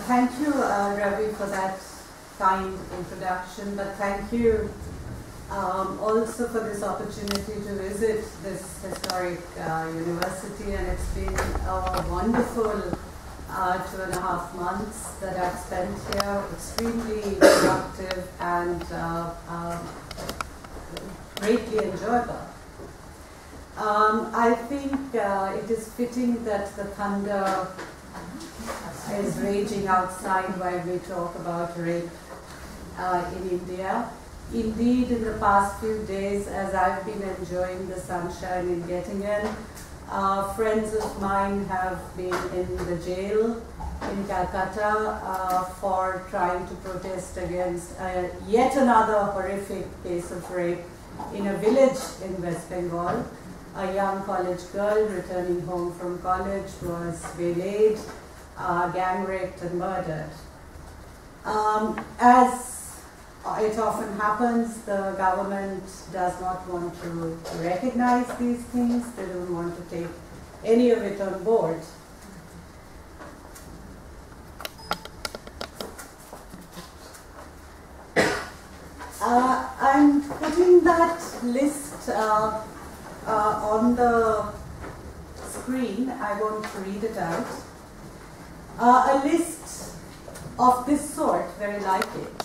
Thank you, Ravi, for that kind introduction, but thank you also for this opportunity to visit this historic university, and it's been a wonderful 2.5 months that I've spent here, extremely productive and greatly enjoyable. I think it is fitting that the thunder is raging outside while we talk about rape in India. Indeed, in the past few days, as I've been enjoying the sunshine in Göttingen, friends of mine have been in the jail in Calcutta for trying to protest against yet another horrific case of rape in a village in West Bengal. A young college girl returning home from college was waylaid, gang raped and murdered. As it often happens, the government does not want to recognize these things. They don't want to take any of it on board. I'm putting that list on the screen. I won't read it out. A list of this sort, very like it,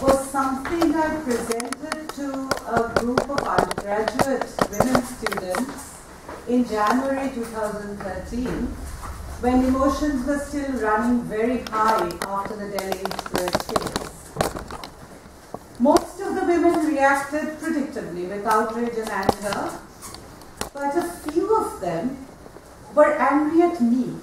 was something I presented to a group of undergraduate women students in January 2013, when emotions were still running very high after the Delhi case. Most of the women reacted predictably with outrage and anger, but a few of them were angry at me.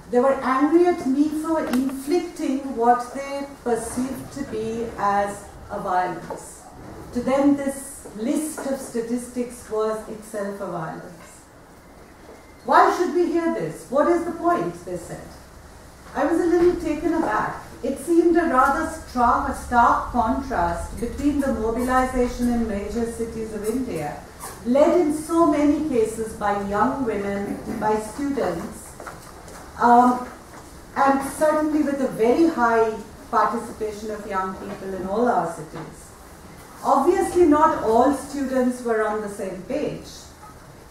They were angry at me for inflicting what they perceived to be as a violence. To them, this list of statistics was itself a violence. Why should we hear this? What is the point, they said. I was a little taken aback. It seemed a rather stark contrast between the mobilization in major cities of India, led in so many cases by young women, by students, and certainly with a very high participation of young people in all our cities. Obviously, not all students were on the same page.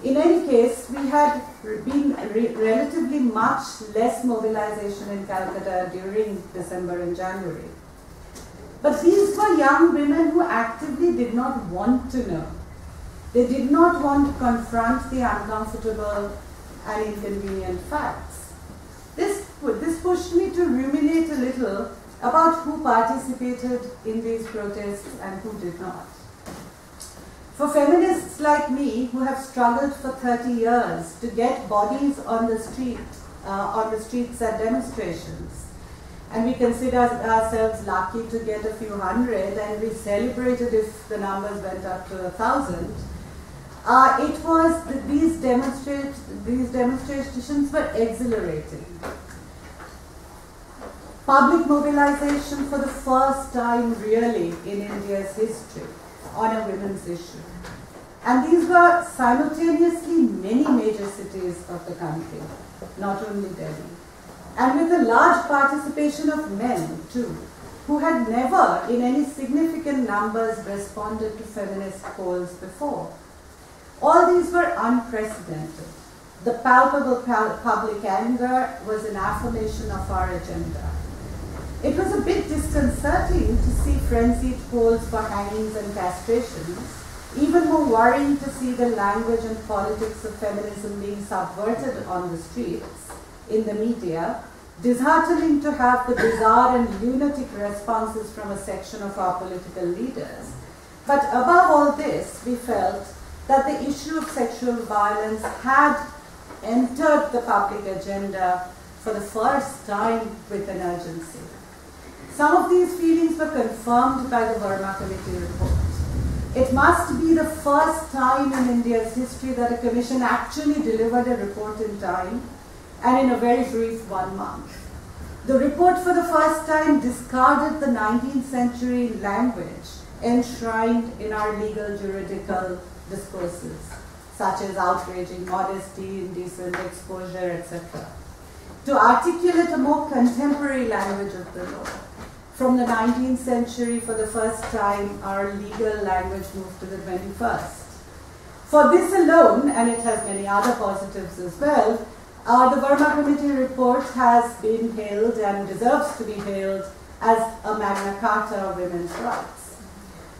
In any case, we had been relatively much less mobilization in Calcutta during December and January. But these were young women who actively did not want to know. They did not want to confront the uncomfortable and inconvenient facts. This pushed me to ruminate a little about who participated in these protests and who did not. For feminists like me, who have struggled for 30 years to get bodies on the streets at demonstrations, and we consider ourselves lucky to get a few hundred, and we celebrated if the numbers went up to 1,000. It was that these demonstrations were exhilarating. Public mobilization for the first time really in India's history on a women's issue. And these were simultaneously many major cities of the country, not only Delhi. And with a large participation of men too, who had never in any significant numbers responded to feminist calls before. All these were unprecedented. The palpable public anger was an affirmation of our agenda. It was a bit disconcerting to see frenzied calls for hangings and castrations, even more worrying to see the language and politics of feminism being subverted on the streets, in the media, disheartening to have the bizarre and lunatic responses from a section of our political leaders. But above all this, we felt that the issue of sexual violence had entered the public agenda for the first time with an urgency. Some of these feelings were confirmed by the Verma Committee report. It must be the first time in India's history that a commission actually delivered a report in time and in a very brief 1 month. The report for the first time discarded the 19th century language enshrined in our legal juridical discourses, such as outraging modesty, indecent exposure, etc. to articulate a more contemporary language of the law. From the 19th century, for the first time, our legal language moved to the 21st. For this alone, and it has many other positives as well, the Verma Committee report has been hailed and deserves to be hailed as a Magna Carta of women's rights.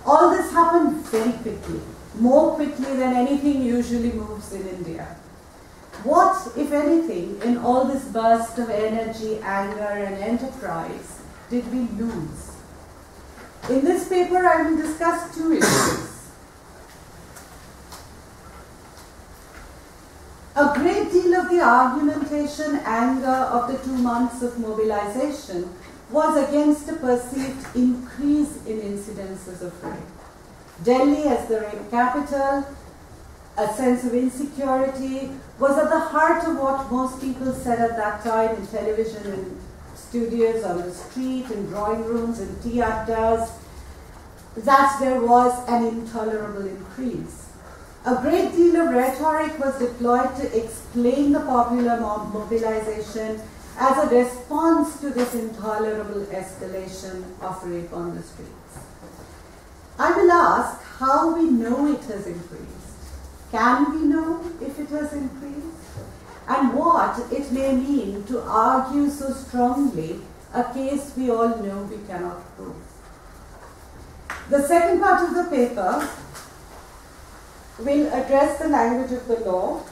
All this happened very quickly, more quickly than anything usually moves in India. What, if anything, in all this burst of energy, anger, and enterprise did we lose? In this paper, I will discuss two issues. A great deal of the argumentation, anger of the 2 months of mobilization was against a perceived increase in incidences of rape. Delhi as the rape capital, a sense of insecurity, was at the heart of what most people said at that time in television, in studios, on the street, in drawing rooms, in tea addas, that there was an intolerable increase. A great deal of rhetoric was deployed to explain the popular mobilization as a response to this intolerable escalation of rape on the streets. I will ask how we know it has increased. Can we know if it has increased? And what it may mean to argue so strongly a case we all know we cannot prove. The second part of the paper will address the language of the law.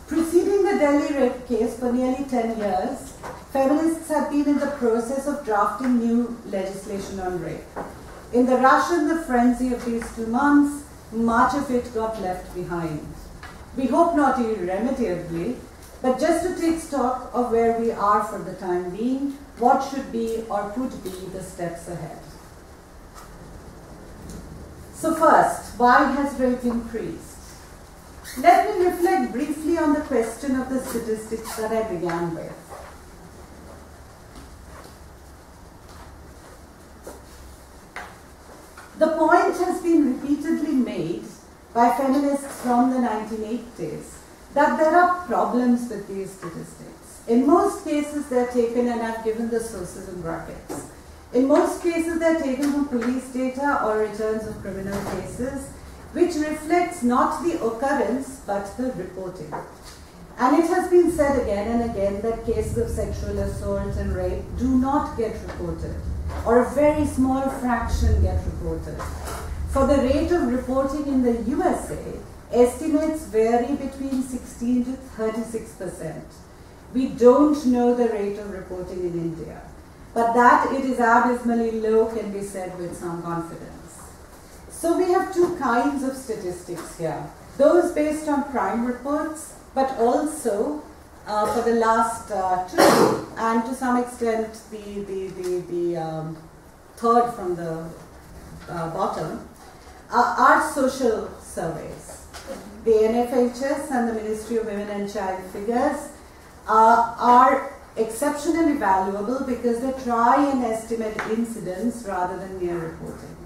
Preceding the Delhi rape case for nearly 10 years, feminists have been in the process of drafting new legislation on rape. In the rush and the frenzy of these 2 months, much of it got left behind. We hope not irremediably, but just to take stock of where we are for the time being, what should be or could be the steps ahead. So first, why has rape increased? Let me reflect briefly on the question of the statistics that I began with. The point has been repeatedly made by feminists from the 1980s that there are problems with these statistics. In most cases, they're taken, and I've given the sources in brackets. In most cases, they're taken from police data or returns of criminal cases, which reflects not the occurrence, but the reporting. And it has been said again and again that cases of sexual assault and rape do not get reported, or a very small fraction get reported. For the rate of reporting in the USA, estimates vary between 16 to 36%. We don't know the rate of reporting in India, but that it is abysmally low can be said with some confidence. So we have two kinds of statistics here. Those based on crime reports, but also for the last two, and to some extent the third from the bottom, are social surveys. The NFHS and the Ministry of Women and Child figures are exceptionally valuable because they try and estimate incidents rather than mere reporting.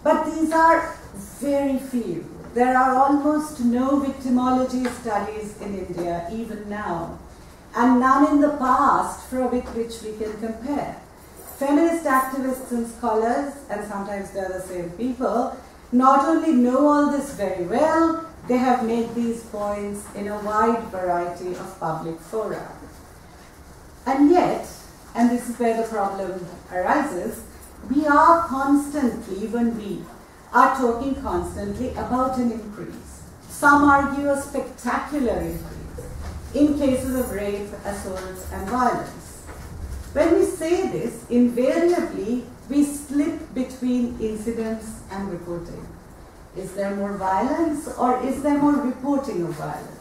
But these are very few. There are almost no victimology studies in India, even now, and none in the past with which we can compare. Feminist activists and scholars, and sometimes they're the same people, not only know all this very well, they have made these points in a wide variety of public fora. And yet, and this is where the problem arises, we are constantly, even we are talking constantly about an increase. Some argue a spectacular increase in cases of rape, assault, and violence. When we say this, invariably we slip between incidents and reporting. Is there more violence or is there more reporting of violence?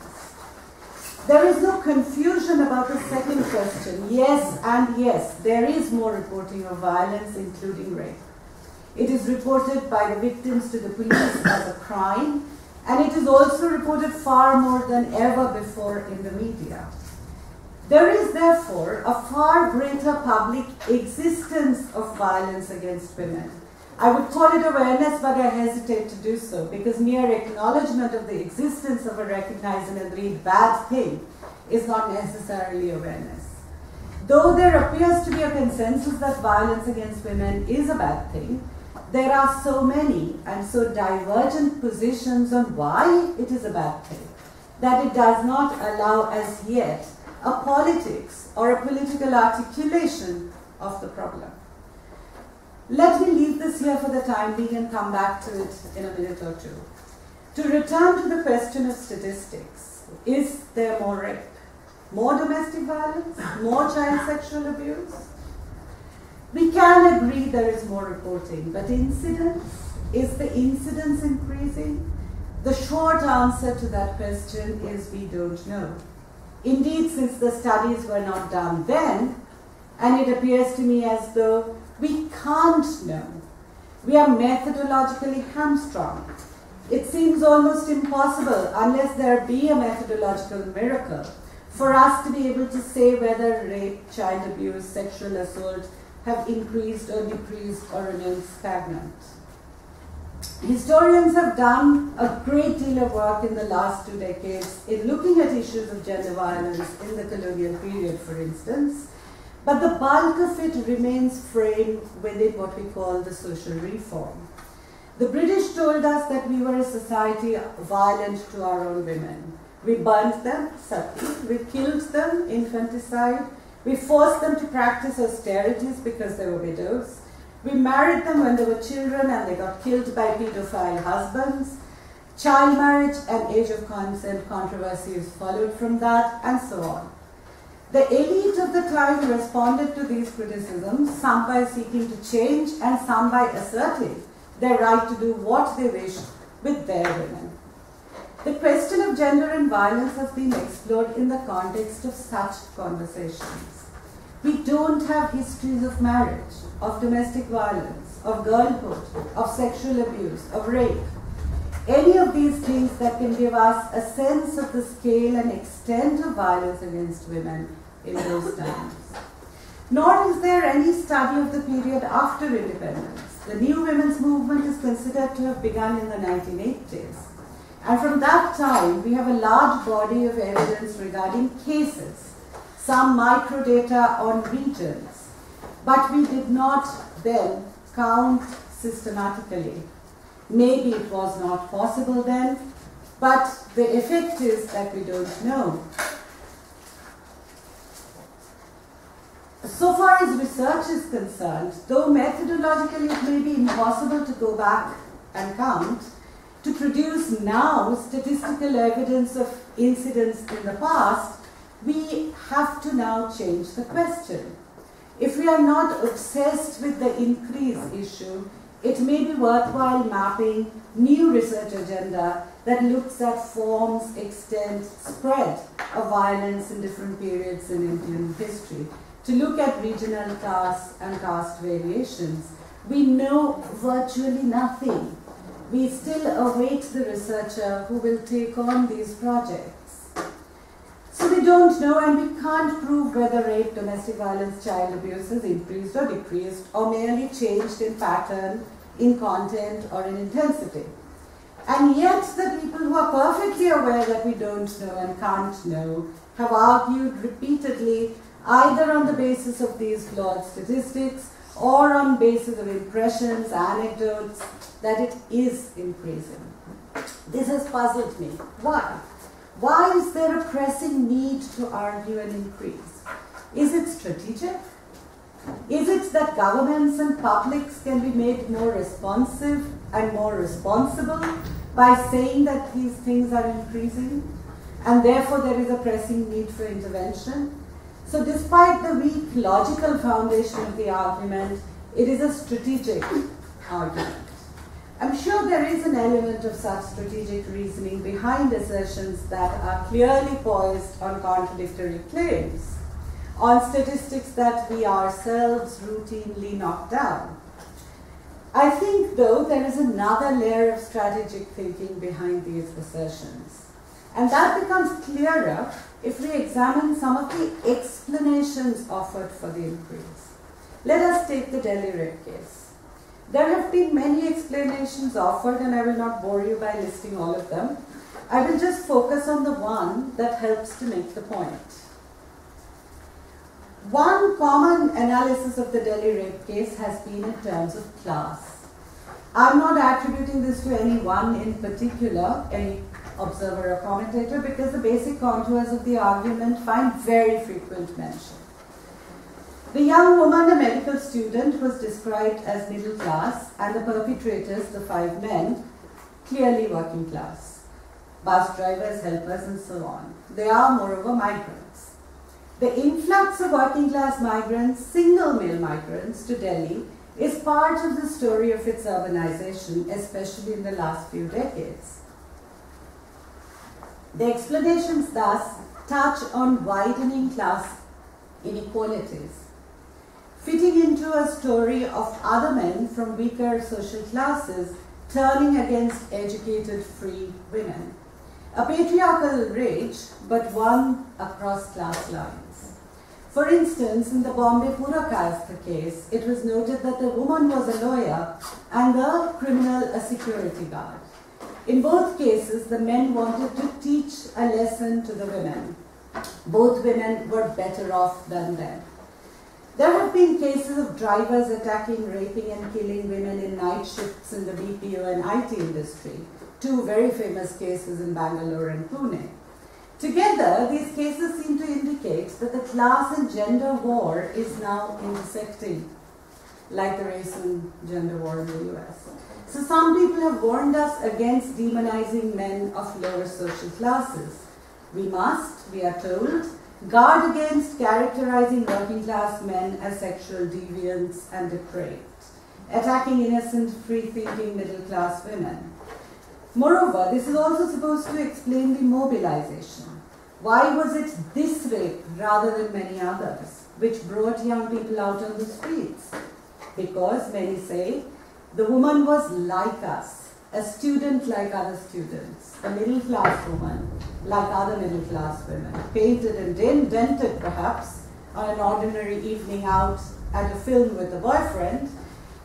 There is no confusion about the second question. Yes and yes, there is more reporting of violence, including rape. It is reported by the victims to the police as a crime, and it is also reported far more than ever before in the media. There is therefore a far greater public existence of violence against women, I would call it awareness, but I hesitate to do so, because mere acknowledgement of the existence of a recognized and agreed bad thing is not necessarily awareness. Though there appears to be a consensus that violence against women is a bad thing, there are so many and so divergent positions on why it is a bad thing that it does not allow as yet a politics or a political articulation of the problem. Let me leave this here for the time being and come back to it in a minute or two. To return to the question of statistics, is there more rape? More domestic violence? More child sexual abuse? We can agree there is more reporting, but incidence? Is the incidence increasing? The short answer to that question is we don't know. Indeed, since the studies were not done then, and it appears to me as though we can't know. We are methodologically hamstrung. It seems almost impossible, unless there be a methodological miracle, for us to be able to say whether rape, child abuse, sexual assault have increased or decreased or remained stagnant. Historians have done a great deal of work in the last 2 decades in looking at issues of gender violence in the colonial period, for instance, but the bulk of it remains framed within what we call the social reform. The British told us that we were a society violent to our own women. We burnt them, we killed them, infanticide, we forced them to practice austerities because they were widows, we married them when they were children and they got killed by pedophile husbands, child marriage and age of consent controversies followed from that, and so on. The elite of the time responded to these criticisms, some by seeking to change and some by asserting their right to do what they wished with their women. The question of gender and violence has been explored in the context of such conversations. We don't have histories of marriage, of domestic violence, of girlhood, of sexual abuse, of rape. Any of these things that can give us a sense of the scale and extent of violence against women in those times. Nor is there any study of the period after independence. The new women's movement is considered to have begun in the 1980s. And from that time, we have a large body of evidence regarding cases, some microdata on regions, but we did not then count systematically. Maybe it was not possible then, but the effect is that we don't know. So far as research is concerned, though methodologically it may be impossible to go back and count, to produce now statistical evidence of incidents in the past, we have to now change the question. If we are not obsessed with the increase issue, it may be worthwhile mapping new research agenda that looks at forms, extent, spread of violence in different periods in Indian history, to look at regional castes and caste variations. We know virtually nothing. We still await the researcher who will take on these projects. So we don't know, and we can't prove whether rape, domestic violence, child abuse has increased or decreased, or merely changed in pattern, in content, or in intensity. And yet the people who are perfectly aware that we don't know and can't know have argued repeatedly, either on the basis of these flawed statistics or on basis of impressions, anecdotes, that it is increasing. This has puzzled me. Why? Why is there a pressing need to argue an increase? Is it strategic? Is it that governments and publics can be made more responsive and more responsible by saying that these things are increasing, and therefore there is a pressing need for intervention? So despite the weak logical foundation of the argument, it is a strategic argument. I'm sure there is an element of such strategic reasoning behind assertions that are clearly poised on contradictory claims, on statistics that we ourselves routinely knock down. I think, though, there is another layer of strategic thinking behind these assertions. And that becomes clearer if we examine some of the explanations offered for the increase. Let us take the Delhi rape case. There have been many explanations offered, and I will not bore you by listing all of them. I will just focus on the one that helps to make the point. One common analysis of the Delhi rape case has been in terms of class. I'm not attributing this to any one in particular, any observer or commentator, because the basic contours of the argument find very frequent mention. The young woman, a medical student, was described as middle class, and the perpetrators, the 5 men, clearly working class. Bus drivers, helpers, and so on. They are, moreover, migrants. The influx of working class migrants, single male migrants, to Delhi is part of the story of its urbanization, especially in the last few decades. The explanations thus touch on widening class inequalities, fitting into a story of other men from weaker social classes turning against educated, free women. A patriarchal rage, but one across class lines. For instance, in the Bombay Purakayastha case, it was noted that the woman was a lawyer and the criminal a security guard. In both cases, the men wanted to teach a lesson to the women. Both women were better off than them. There have been cases of drivers attacking, raping, and killing women in night shifts in the BPO and IT industry. 2 very famous cases in Bangalore and Pune. Together, these cases seem to indicate that the class and gender war is now intersecting, like the race and gender war in the US. So some people have warned us against demonizing men of lower social classes. We must, we are told, guard against characterizing working class men as sexual deviants and depraved, attacking innocent, free-thinking middle class women. Moreover, this is also supposed to explain the mobilization. Why was it this rape rather than many others, which brought young people out on the streets? Because, many say, the woman was like us, a student like other students, a middle class woman like other middle class women, painted and dented perhaps on an ordinary evening out at a film with a boyfriend.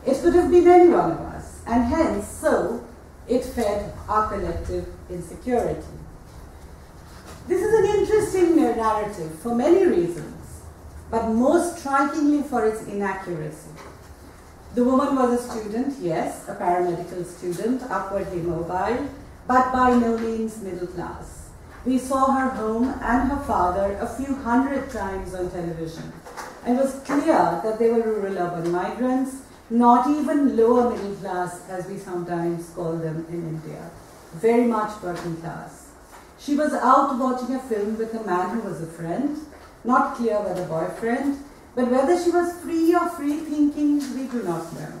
It could have been any one of us, and hence, so, it fed our collective insecurity. This is an interesting narrative for many reasons, but most strikingly for its inaccuracy. The woman was a student, yes, a paramedical student, upwardly mobile, but by no means middle class. We saw her home and her father a few hundred times on television. It was clear that they were rural urban migrants, not even lower middle class as we sometimes call them in India, very much working class. She was out watching a film with a man who was a friend, not clear whether boyfriend, but whether she was free or free thinking, we do not know.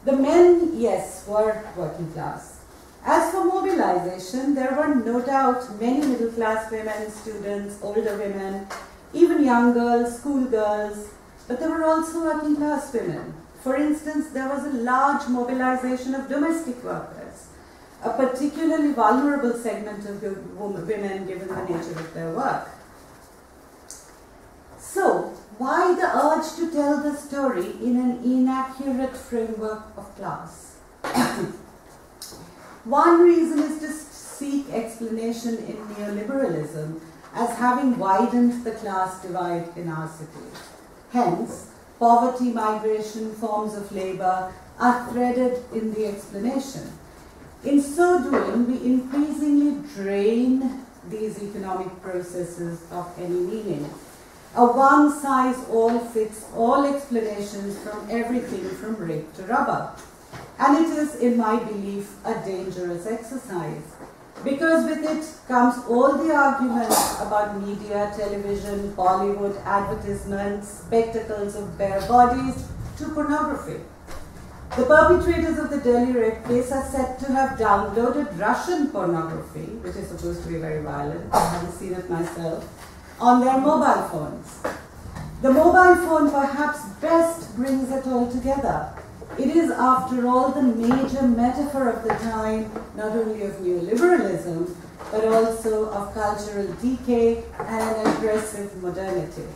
The men, yes, were working class. As for mobilization, there were no doubt many middle class women, students, older women, even young girls, schoolgirls, but there were also working class women. For instance, there was a large mobilization of domestic workers, a particularly vulnerable segment of women given the nature of their work. So, why the urge to tell the story in an inaccurate framework of class? One reason is to seek explanation in neoliberalism as having widened the class divide in our cities. Hence, poverty, migration, forms of labor are threaded in the explanation. In so doing, we increasingly drain these economic processes of any meaning. A one-size-all-fits-all explanations from everything from rape to rubber. And it is, in my belief, a dangerous exercise, because with it comes all the arguments about media, television, Bollywood, advertisements, spectacles of bare bodies, to pornography. The perpetrators of the Delhi rape case are said to have downloaded Russian pornography, which is supposed to be very violent, I haven't seen it myself, on their mobile phones. The mobile phone perhaps best brings it all together. It is, after all, the major metaphor of the time, not only of neoliberalism, but also of cultural decay and an aggressive modernity.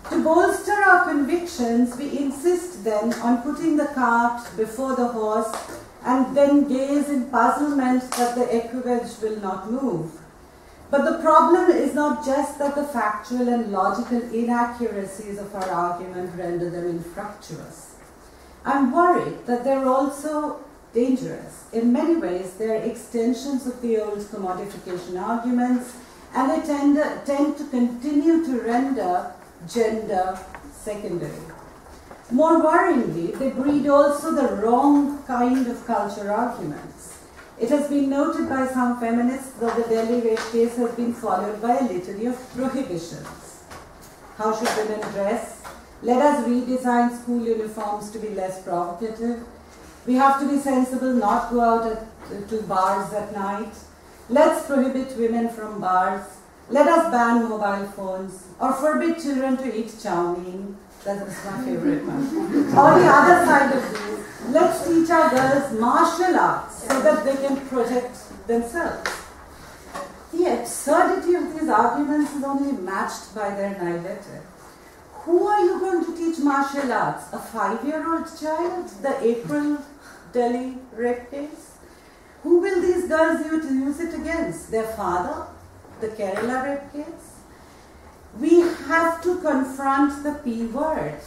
To bolster our convictions, we insist then on putting the cart before the horse and then gaze in puzzlement that the equipage will not move. But the problem is not just that the factual and logical inaccuracies of our argument render them infructuous. I'm worried that they're also dangerous. In many ways, they're extensions of the old commodification arguments, and they tend to continue to render gender secondary. More worryingly, they breed also the wrong kind of culture arguments. It has been noted by some feminists that the Delhi rape case has been followed by a litany of prohibitions. How should women dress? Let us redesign school uniforms to be less provocative. We have to be sensible, not go out to bars at night. Let's prohibit women from bars. Let us ban mobile phones or forbid children to eat chow mein. That was my favorite one. On the other side of this, let's teach our girls martial arts so that they can protect themselves. The absurdity of these arguments is only matched by their naivete. Who are you going to teach martial arts? A 5-year-old child? The April Delhi rape case? Who will these girls use it against? Their father? The Kerala rape case? We have to confront the P word.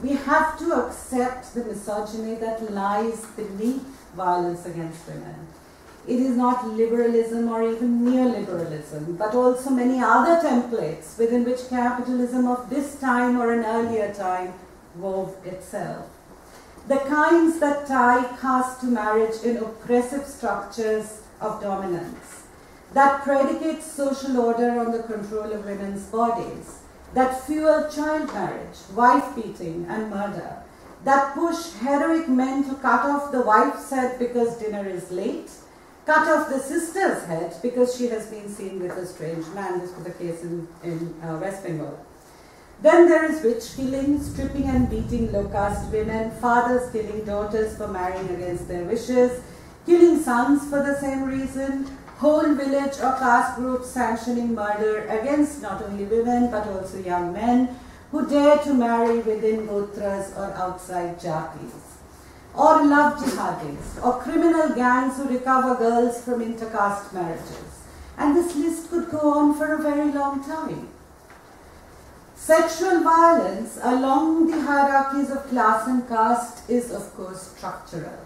We have to accept the misogyny that lies beneath violence against women. It is not liberalism or even neoliberalism, but also many other templates within which capitalism of this time or an earlier time wove itself. The kinds that tie caste to marriage in oppressive structures of dominance, that predicate social order on the control of women's bodies, that fuel child marriage, wife beating and murder, that push heroic men to cut off the wife's head because dinner is late, cut off the sister's head because she has been seen with a strange man. This was the case in West Bengal. Then there is witch killing, stripping and beating low-caste women, fathers killing daughters for marrying against their wishes, killing sons for the same reason, whole village or caste groups sanctioning murder against not only women but also young men who dare to marry within gotras or outside jatis, or love jihadis, or criminal gangs who recover girls from intercaste marriages. And this list could go on for a very long time. Sexual violence along the hierarchies of class and caste is, of course, structural.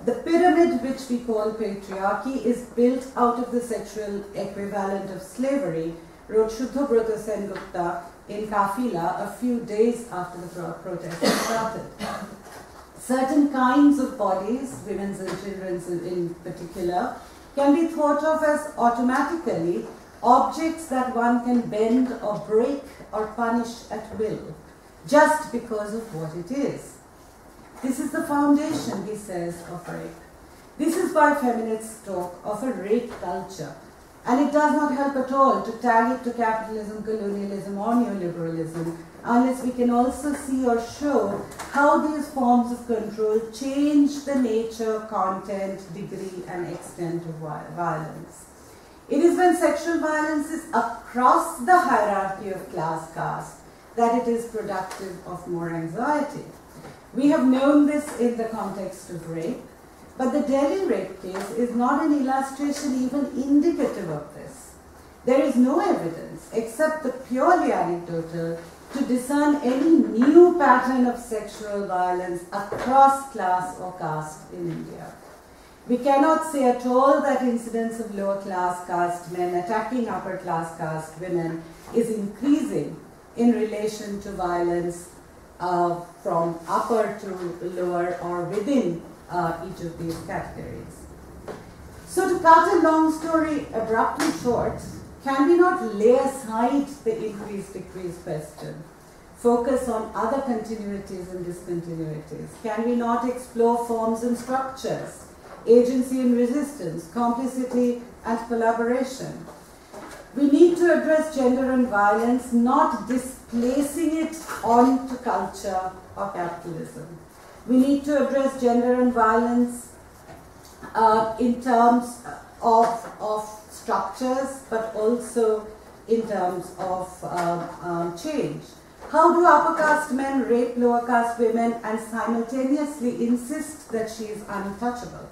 The pyramid, which we call patriarchy, is built out of the sexual equivalent of slavery, wrote Shuddhabrata Sengupta in Kafila a few days after the protest started. Certain kinds of bodies, women's and children's in particular, can be thought of as automatically objects that one can bend or break or punish at will, just because of what it is. This is the foundation, he says, of rape. This is why feminists talk of a rape culture. And it does not help at all to tag it to capitalism, colonialism, or neoliberalism, unless we can also see or show how these forms of control change the nature, content, degree, and extent of violence. It is when sexual violence is across the hierarchy of class caste that it is productive of more anxiety. We have known this in the context of rape, but the Delhi rape case is not an illustration even indicative of this. There is no evidence, except the purely anecdotal, to discern any new pattern of sexual violence across class or caste in India. We cannot say at all that incidence of lower class caste men attacking upper class caste women is increasing in relation to violence from upper to lower or within each of these categories. So to cut a long story abruptly short, can we not lay aside the increase-decrease question, focus on other continuities and discontinuities? Can we not explore forms and structures, agency and resistance, complicity and collaboration? We need to address gender and violence, not displacing it onto culture or capitalism. We need to address gender and violence in terms of structures, but also in terms of change. How do upper caste men rape lower caste women and simultaneously insist that she is untouchable?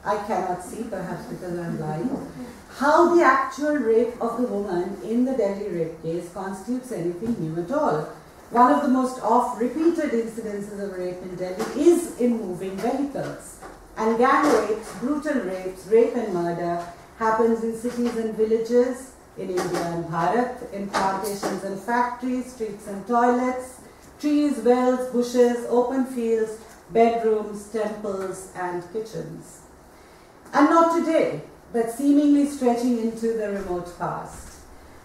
I cannot see, perhaps because I'm blind. How the actual rape of the woman in the Delhi rape case constitutes anything new at all. One of the most oft-repeated incidences of rape in Delhi is in moving vehicles. And gang rapes, brutal rapes, rape and murder happens in cities and villages, in India and Bharat, in plantations and factories, streets and toilets, trees, wells, bushes, open fields, bedrooms, temples and kitchens. And not today, but seemingly stretching into the remote past.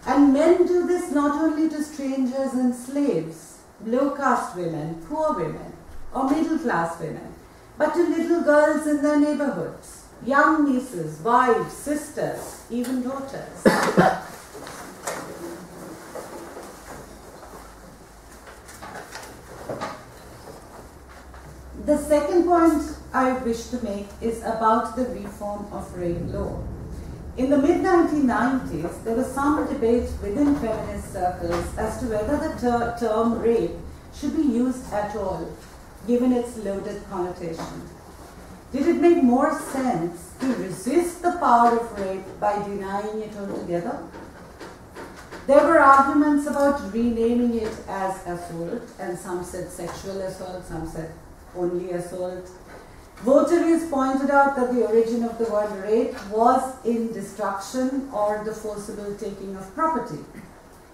And men do this not only to strangers and slaves, low caste women, poor women, or middle class women, but to little girls in their neighborhoods, young nieces, wives, sisters, even daughters. The second point I wish to make is about the reform of rape law. In the mid-1990s, there was some debate within feminist circles as to whether the term rape should be used at all, given its loaded connotation. Did it make more sense to resist the power of rape by denying it altogether? There were arguments about renaming it as assault, and some said sexual assault, some said only assault. Votaries pointed out that the origin of the word rape was in destruction or the forcible taking of property.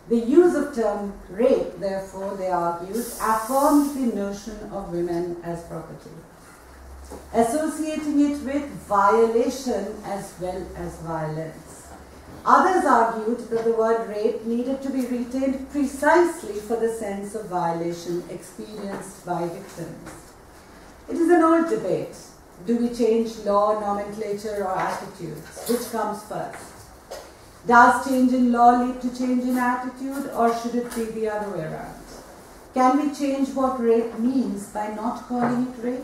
The use of term rape, therefore, they argued, affirmed the notion of women as property, associating it with violation as well as violence. Others argued that the word rape needed to be retained precisely for the sense of violation experienced by victims. It is an old debate. Do we change law, nomenclature, or attitudes? Which comes first? Does change in law lead to change in attitude, or should it be the other way around? Can we change what rape means by not calling it rape?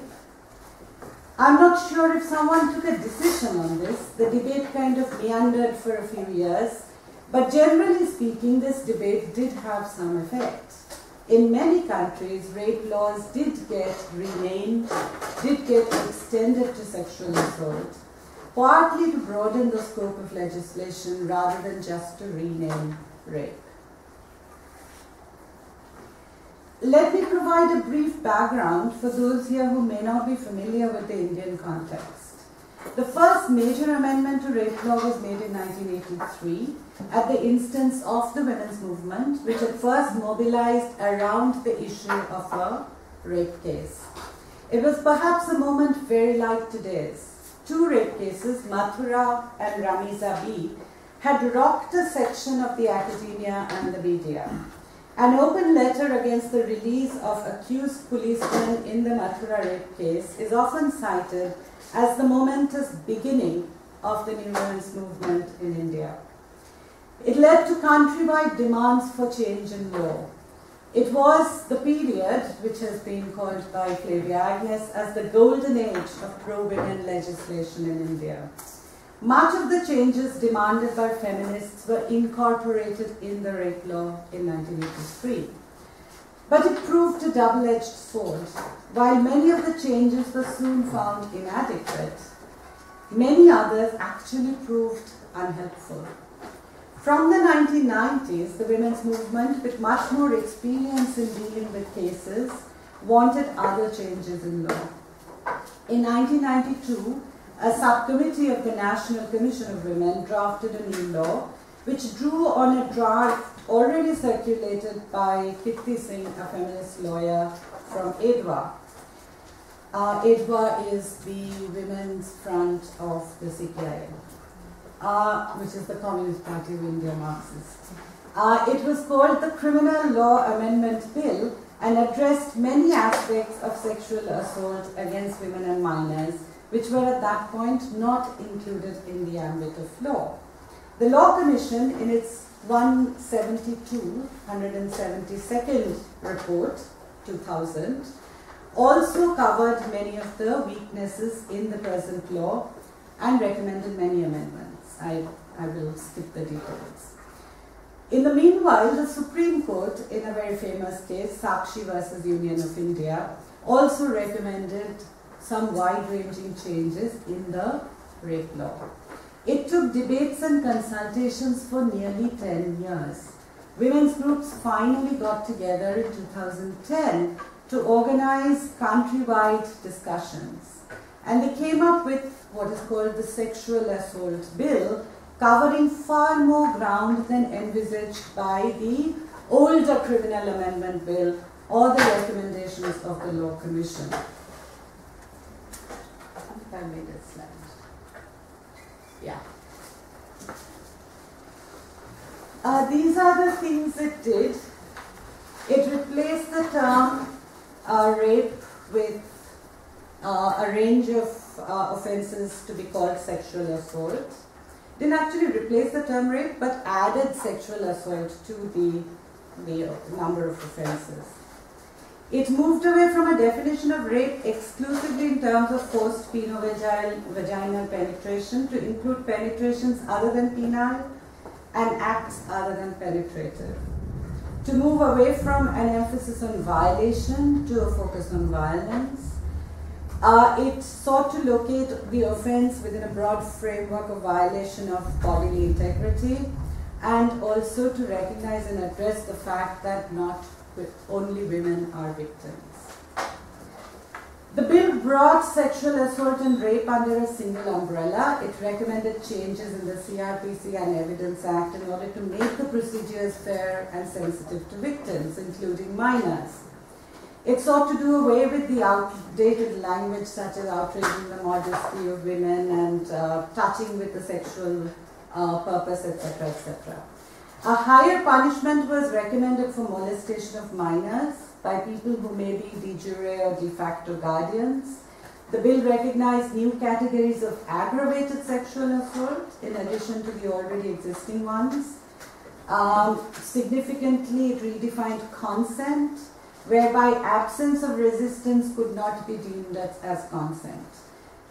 I'm not sure if someone took a decision on this. The debate kind of meandered for a few years, but generally speaking, this debate did have some effect. In many countries, rape laws did get renamed, did get extended to sexual assault, partly to broaden the scope of legislation rather than just to rename rape. Let me provide a brief background for those here who may not be familiar with the Indian context. The first major amendment to rape law was made in 1983 at the instance of the women's movement, which at first mobilized around the issue of a rape case. It was perhaps a moment very like today's. Two rape cases, Mathura and Ramiza B, had rocked a section of the academia and the media. An open letter against the release of accused policemen in the Mathura rape case is often cited as the momentous beginning of the new women's movement in India. It led to countrywide demands for change in law. It was the period which has been called by Flavia Agnes as the golden age of pro-women legislation in India. Much of the changes demanded by feminists were incorporated in the rape law in 1983. But it proved a double-edged sword. While many of the changes were soon found inadequate, many others actually proved unhelpful. From the 1990s, the women's movement, with much more experience in dealing with cases, wanted other changes in law. In 1992, a subcommittee of the National Commission of Women drafted a new law which drew on a draft already circulated by Kirti Singh, a feminist lawyer from EDWA. EDWA is the Women's Front of the CPI, which is the Communist Party of India Marxists. It was called the Criminal Law Amendment Bill and addressed many aspects of sexual assault against women and minors, which were at that point not included in the ambit of law. The Law Commission, in its 172nd report, 2000, also covered many of the weaknesses in the present law and recommended many amendments. I will skip the details. In the meanwhile, the Supreme Court, in a very famous case, Sakshi versus Union of India, also recommended some wide-ranging changes in the rape law. It took debates and consultations for nearly 10 years. Women's groups finally got together in 2010 to organize countrywide discussions. And they came up with what is called the Sexual Assault Bill, covering far more ground than envisaged by the older Criminal Amendment Bill or the recommendations of the Law Commission. I think I made a slide. Yeah. These are the things it did. It replaced the term rape with a range of offences to be called sexual assault. Didn't actually replace the term rape, but added sexual assault to the number of offences. It moved away from a definition of rape exclusively in terms of forced vaginal penetration to include penetrations other than penile and acts other than penetrative. To move away from an emphasis on violation to a focus on violence. It sought to locate the offence within a broad framework of violation of bodily integrity, and also to recognize and address the fact that not only women are victims. The bill brought sexual assault and rape under a single umbrella. It recommended changes in the CRPC and Evidence Act in order to make the procedures fair and sensitive to victims, including minors. It sought to do away with the outdated language such as outraging the modesty of women and touching with the sexual purpose, etc., etc. A higher punishment was recommended for molestation of minors by people who may be de jure or de facto guardians. The bill recognized new categories of aggravated sexual assault in addition to the already existing ones. Significantly, it redefined consent, whereby absence of resistance could not be deemed as consent.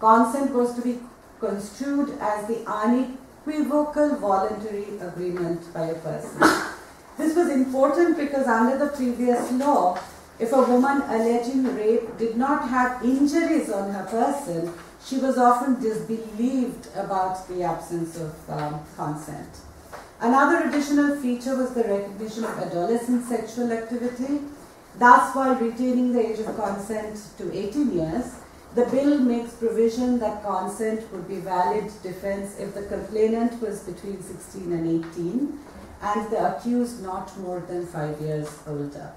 Consent was to be construed as the unequivocal voluntary agreement by a person. This was important because under the previous law, if a woman alleging rape did not have injuries on her person, she was often disbelieved about the absence of consent. Another additional feature was the recognition of adolescent sexual activity. Thus, while retaining the age of consent to 18 years, the bill makes provision that consent would be valid defense if the complainant was between 16 and 18 and the accused not more than 5 years older.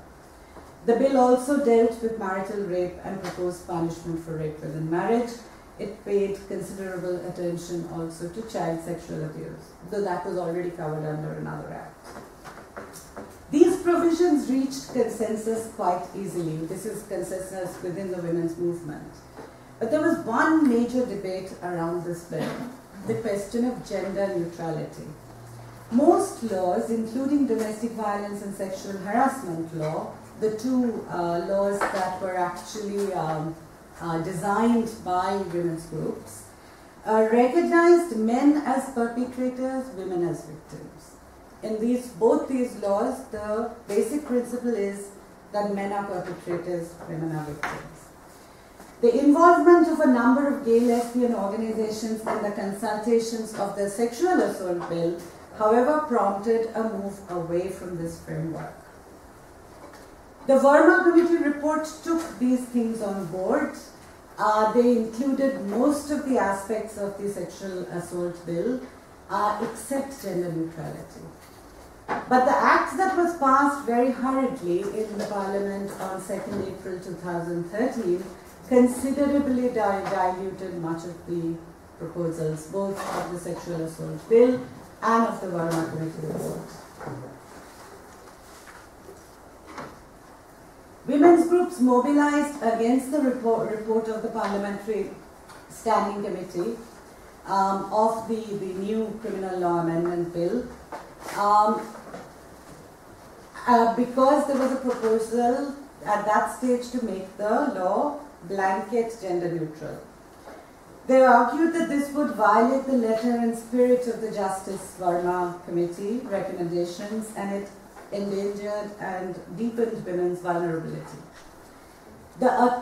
The bill also dealt with marital rape and proposed punishment for rape within marriage. It paid considerable attention also to child sexual abuse, though that was already covered under another act. These provisions reached consensus quite easily. This is consensus within the women's movement. But there was one major debate around this bill, the question of gender neutrality. Most laws, including domestic violence and sexual harassment law, the two laws that were actually designed by women's groups, recognized men as perpetrators, women as victims. In both these laws, the basic principle is that men are perpetrators, women are victims. The involvement of a number of gay lesbian organizations in the consultations of the sexual assault bill, however, prompted a move away from this framework. The Verma Committee report took these things on board. They included most of the aspects of the sexual assault bill, except gender neutrality. But the act that was passed very hurriedly in the Parliament on 2nd April 2013 considerably diluted much of the proposals, both of the sexual assault bill and of the Verma Committee report. Women's groups mobilized against the report of the Parliamentary Standing Committee of the new Criminal Law Amendment Bill because there was a proposal at that stage to make the law blanket gender neutral. They argued that this would violate the letter and spirit of the Justice Verma Committee recommendations, and it endangered and deepened women's vulnerability. The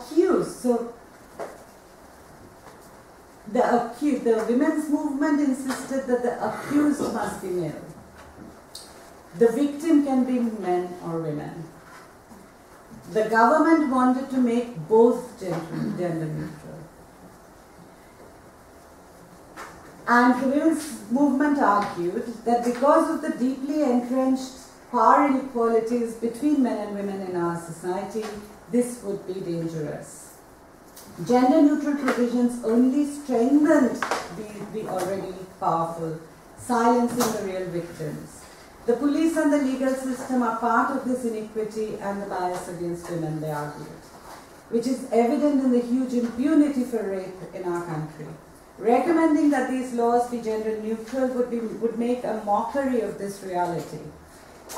women's movement insisted that the accused must be male. The victim can be men or women. The government wanted to make both gender neutral. And the women's movement argued that because of the deeply entrenched power inequalities between men and women in our society, this would be dangerous. Gender neutral provisions only strengthened the already powerful, silencing the real victims. The police and the legal system are part of this inequity and the bias against women, they argued, which is evident in the huge impunity for rape in our country. Recommending that these laws be gender neutral would make a mockery of this reality.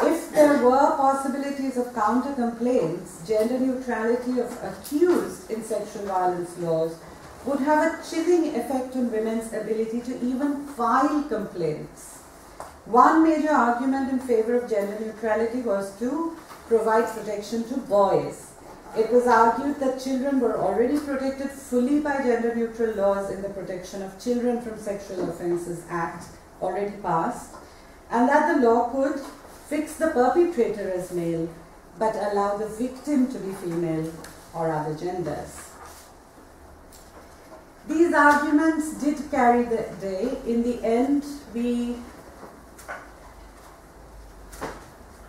If there were possibilities of counter complaints, gender neutrality of accused in sexual violence laws would have a chilling effect on women's ability to even file complaints. One major argument in favor of gender neutrality was to provide protection to boys. It was argued that children were already protected fully by gender neutral laws in the Protection of Children from Sexual Offences Act, already passed, and that the law could fix the perpetrator as male, but allow the victim to be female or other genders. These arguments did carry the day. In the end, we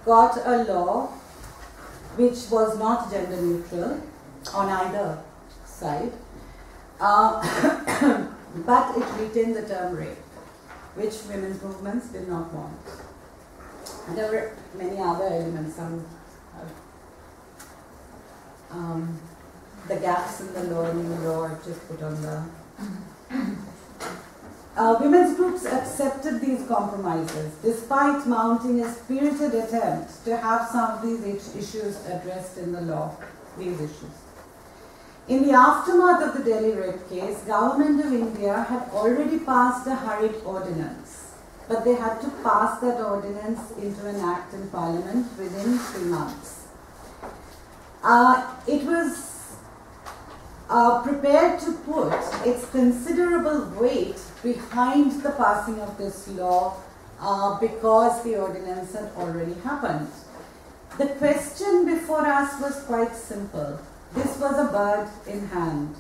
got a law which was not gender neutral on either side, but it retained the term rape, which women's movements did not want. And there were many other elements, the gaps in the law, new law, I've just put on the... Women's groups accepted these compromises, despite mounting a spirited attempt to have some of these issues addressed in the law, these issues. In the aftermath of the Delhi rape case, Government of India had already passed a hurried ordinance, but they had to pass that ordinance into an act in Parliament within 3 months. It was prepared to put its considerable weight behind the passing of this law because the ordinance had already happened. The question before us was quite simple. This was a bird in hand.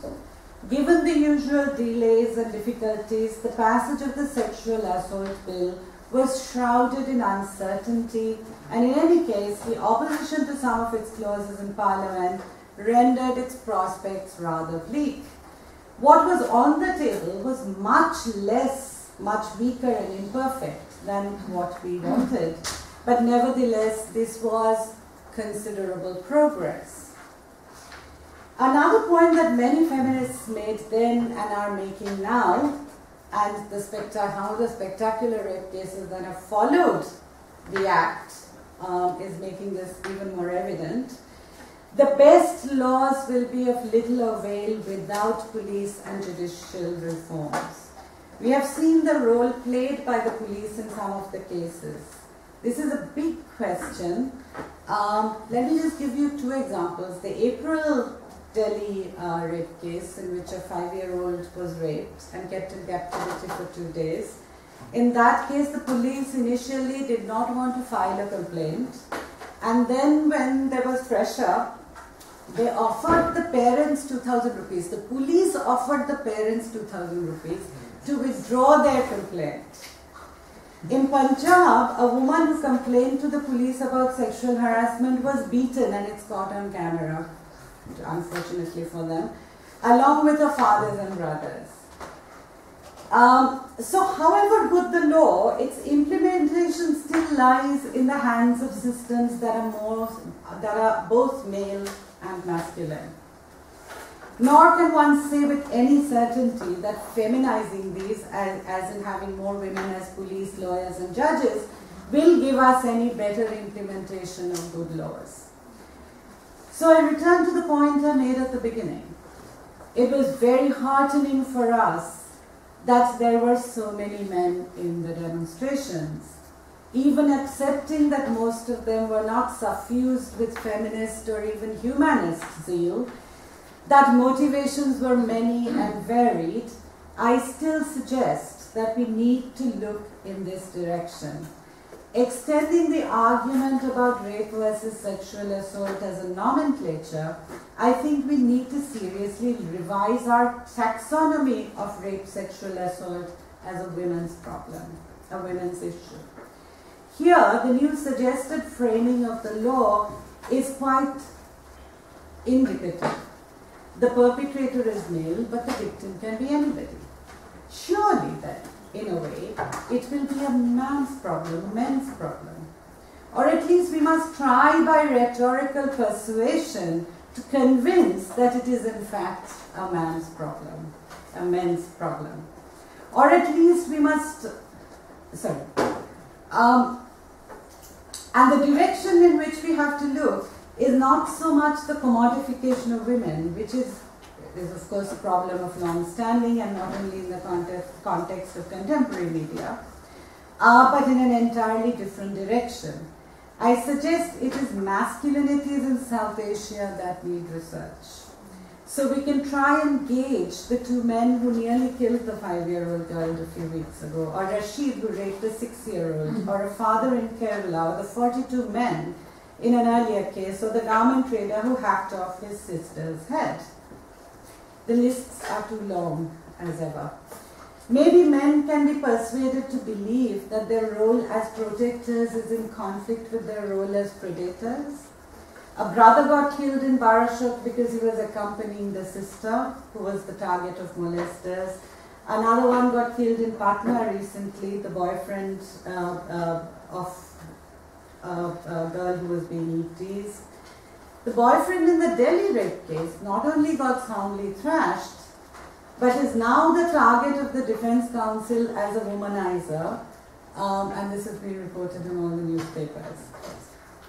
Given the usual delays and difficulties, the passage of the Sexual Assault Bill was shrouded in uncertainty, and in any case, the opposition to some of its clauses in Parliament rendered its prospects rather bleak. What was on the table was much weaker and imperfect than what we wanted, but nevertheless, this was considerable progress. Another point that many feminists made then and are making now, and how the spectacular rape cases that have followed the Act is making this even more evident. The best laws will be of little avail without police and judicial reforms. We have seen the role played by the police in some of the cases. This is a big question. Let me just give you 2 examples. The April Delhi rape case, in which a 5-year-old was raped and kept in captivity for 2 days. In that case, the police initially did not want to file a complaint, and then when there was pressure, they offered the parents 2,000 rupees. The police offered the parents 2,000 rupees to withdraw their complaint. In Punjab, a woman who complained to the police about sexual harassment was beaten, and it's caught on camera, unfortunately for them, along with her fathers and brothers. So however good the law, its implementation still lies in the hands of systems that are both male and masculine. Nor can one say with any certainty that feminizing these, as in having more women as police, lawyers and judges, will give us any better implementation of good laws. So I return to the point I made at the beginning. it was very heartening for us that there were so many men in the demonstrations, even accepting that most of them were not suffused with feminist or even humanist zeal, that motivations were many and varied. I still suggest that we need to look in this direction. Extending the argument about rape versus sexual assault as a nomenclature, I think we need to seriously revise our taxonomy of rape, sexual assault as a women's problem, a women's issue. Here, the new suggested framing of the law is quite indicative. The perpetrator is male, but the victim can be anybody. Surely then, in a way, it will be a man's problem, a men's problem. Or at least we must try by rhetorical persuasion to convince that it is in fact a man's problem, a men's problem. Or at least we must, and the direction in which we have to look is not so much the commodification of women, which is of course a problem of long-standing and not only in the context of contemporary media, but in an entirely different direction. I suggest it is masculinities in South Asia that need research. So we can try and gauge the two men who nearly killed the 5-year-old girl a few weeks ago, or Rashid who raped a 6-year-old, or a father in Kerala, or the 42 men in an earlier case, or the garment trader who hacked off his sister's head. The lists are too long, as ever. Maybe men can be persuaded to believe that their role as protectors is in conflict with their role as predators. A brother got killed in Barashok because he was accompanying the sister, who was the target of molesters. Another one got killed in Patna recently, the boyfriend of a girl who was being teased. The boyfriend in the Delhi rape case not only got soundly thrashed, but is now the target of the Defense Council as a womanizer, and this has been reported in all the newspapers.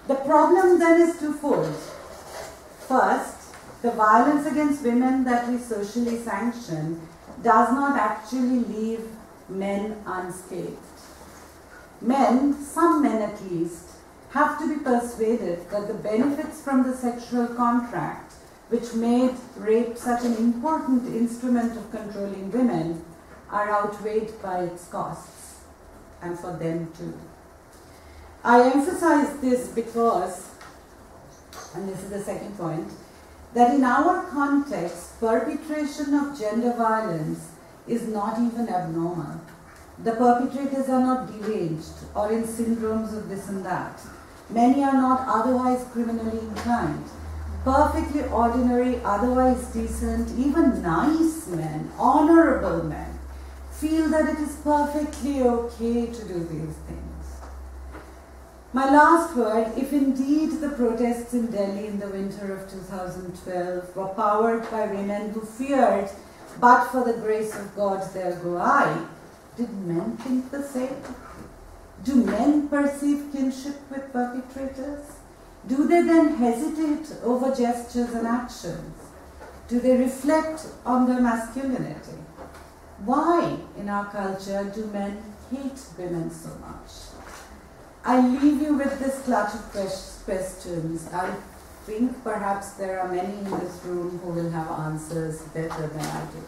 The problem then is twofold. First, the violence against women that we socially sanction does not actually leave men unscathed. Men, some men at least, have to be persuaded that the benefits from the sexual contract, which made rape such an important instrument of controlling women, are outweighed by its costs, and for them too. I emphasize this because, and this is the second point, that in our context, perpetration of gender violence is not even abnormal. The perpetrators are not deranged or in syndromes of this and that. Many are not otherwise criminally inclined. Perfectly ordinary, otherwise decent, even nice men, honorable men, feel that it is perfectly okay to do these things. My last word, if indeed the protests in Delhi in the winter of 2012 were powered by women who feared, but for the grace of God there go I, did men think the same? Do men perceive kinship with perpetrators? Do they then hesitate over gestures and actions? Do they reflect on their masculinity? Why, in our culture, do men hate women so much? I leave you with this clutch of questions. I think perhaps there are many in this room who will have answers better than I do.